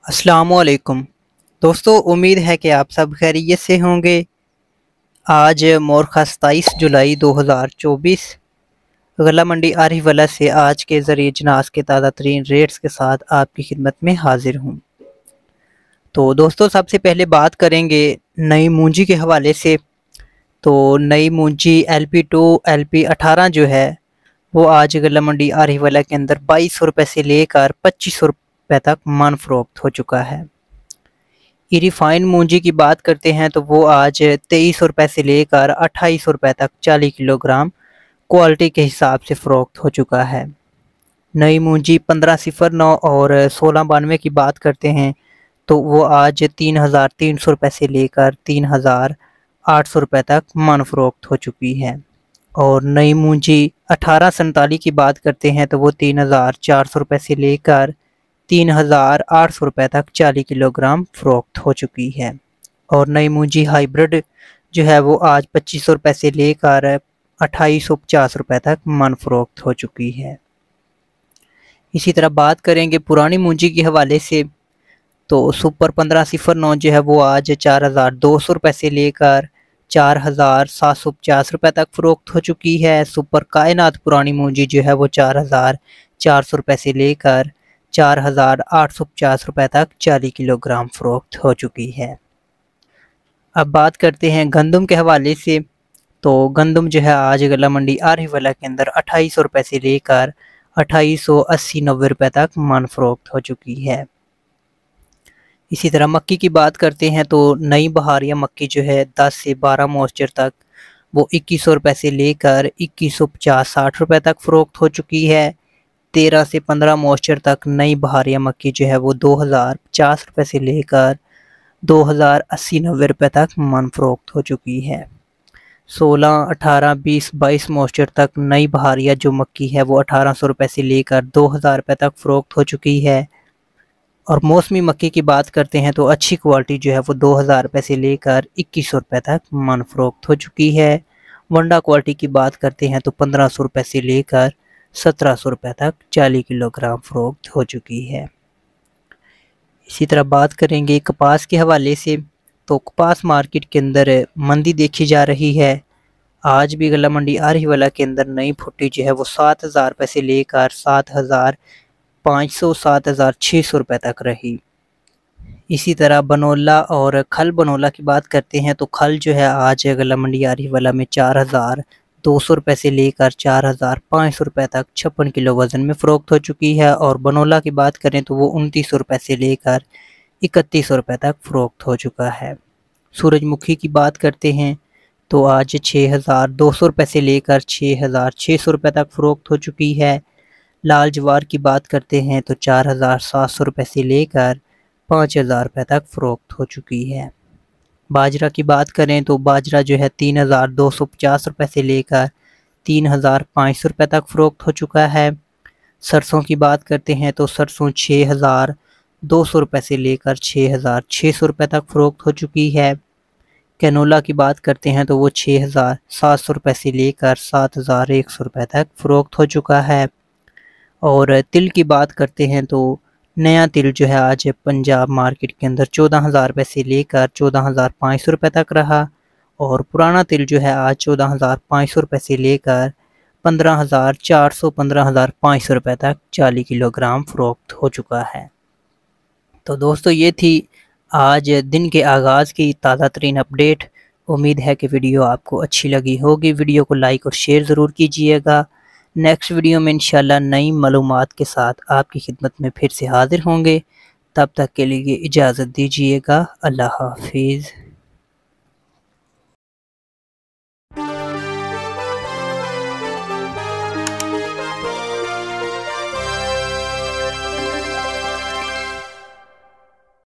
अस्सलामुअलैकुम दोस्तों, उम्मीद है कि आप सब खैरियत से होंगे। आज मोरखा 27 जुलाई 2024 गला मंडी आरिफवाला से आज के ज़रिए जनास के ताज़ा तरीन रेट्स के साथ आपकी खिदमत में हाजिर हूँ। तो दोस्तों, सबसे पहले बात करेंगे नई मूंजी के हवाले से। तो नई मूंजी LP2 LP18 जो है वो आज गला मंडी आरिफवाला के अंदर 2200 रुपये से लेकर 2500 रुपये तक मन फरोख्त हो चुका है। रिफाइंड मूंजी की बात करते हैं तो वो आज 2300 रुपये से लेकर 2800 रुपये तक 40 किलोग्राम क्वालिटी के हिसाब से फ़रोख्त हो चुका है। नई मूंजी 1509 और 1692 की बात करते हैं तो वो आज 3300 रुपये से लेकर 3800 रुपये तक मन फ़रोख्त हो चुकी है। और नई मूंजी 1847 की बात करते हैं तो वो 3400 रुपये से लेकर 3800 रुपये तक 40 किलोग्राम फ़रोख्त हो चुकी है। और नई मूंजी हाइब्रिड जो है वो आज 2500 रुपये से लेकर 2850 रुपये तक मन फ़रोख्त हो चुकी है। इसी तरह बात करेंगे पुरानी मूंजी के हवाले से तो सुपर 1509 जो है वो आज 4200 रुपये से लेकर 4750 रुपये तक फ़रोख्त हो चुकी है। सुपर कायनात पुरानी मूंजी जो है वो 4400 रुपये से लेकर 4850 रुपये तक 40 किलोग्राम फ़रोख्त हो चुकी है। अब बात करते हैं गंदम के हवाले से। तो गंदम जो है आज गला मंडी आरिफवाला के अंदर 2800 रुपये से लेकर 2880-90 रुपये तक मन फ़रोख्त हो चुकी है। इसी तरह मक्की की बात करते हैं तो नई बहारिया मक्की जो है 10 से 12 मॉइस्चर तक वो 2100 रुपये से लेकर 2150-60 रुपये तक फ़रोख्त हो चुकी है। 13 से 15 मॉइस्चर तक नई बहारिया मक्की जो है वो 2050 रुपये से लेकर 2080-90 रुपये तक मन फ़रोख्त हो चुकी है। 16, 18, 20, 22 मॉइस्चर तक नई बहारिया जो मक्की है वो 1800 रुपये से लेकर 2000 रुपये तक फ़रोख्त हो चुकी है। और मौसमी मक्की की बात करते हैं तो अच्छी क्वालिटी जो है वो 2000 रुपये से लेकर 2100 रुपये तक मन फ़रोख्त हो चुकी है। वंडा क्वालिटी की बात करते हैं तो 1500 रुपये से लेकर 1700 रुपये तक 40 किलोग्राम फ़रोख्त हो चुकी है। इसी तरह बात करेंगे कपास के हवाले से। तो कपास मार्केट के अंदर मंदी देखी जा रही है। आज भी गला मंडी आरिफवाला के अंदर नई फुट्टी जो है वो 7000 रुपये से लेकर 7500 7600 रुपये तक रही। इसी तरह बनोला और खल बनोला की बात करते हैं तो खल जो है आज गला मंडी आरिफवाला में 4200 रुपये से लेकर 4500 रुपये तक 56 किलो वज़न में फ़रोख्त हो चुकी है। और बनोला की बात करें तो वो 2900 रुपये से लेकर 3100 रुपये तक फ़रोख्त हो चुका है। सूरजमुखी की बात करते हैं तो आज 6200 रुपये से लेकर 6600 रुपये तक फ़रोख्त हो चुकी है। लाल जवार की बात करते हैं तो 4700 रुपये से लेकर 5000 रुपये तक फ़रोख्त हो चुकी है। बाजरा की बात करें तो बाजरा जो है 3250 रुपये से लेकर 3500 रुपये तक फ़रोख्त हो चुका है। सरसों की बात करते हैं तो सरसों 6200 रुपये से लेकर 6600 रुपये तक फ़रोख्त हो चुकी है। कैनोला की बात करते हैं तो वो 6700 रुपये से लेकर 7100 रुपये तक फ़रोख्त हो चुका है। और तिल की बात करते हैं तो नया तिल जो है आज पंजाब मार्केट के अंदर 14000 रुपये से लेकर 14500 रुपये तक रहा। और पुराना तिल जो है आज 14500 रुपये से लेकर 15400 15500 रुपये तक 40 किलोग्राम फ़रोख्त हो चुका है। तो दोस्तों, ये थी आज दिन के आगाज़ की ताज़ा तरीन अपडेट। उम्मीद है कि वीडियो आपको अच्छी लगी होगी। वीडियो को लाइक और शेयर ज़रूर कीजिएगा। नेक्स्ट वीडियो में इंशाल्लाह नई मालूमात के साथ आपकी खिदमत में फिर से हाज़िर होंगे। तब तक के लिए इजाज़त दीजिएगा। अल्लाह हाफिज़।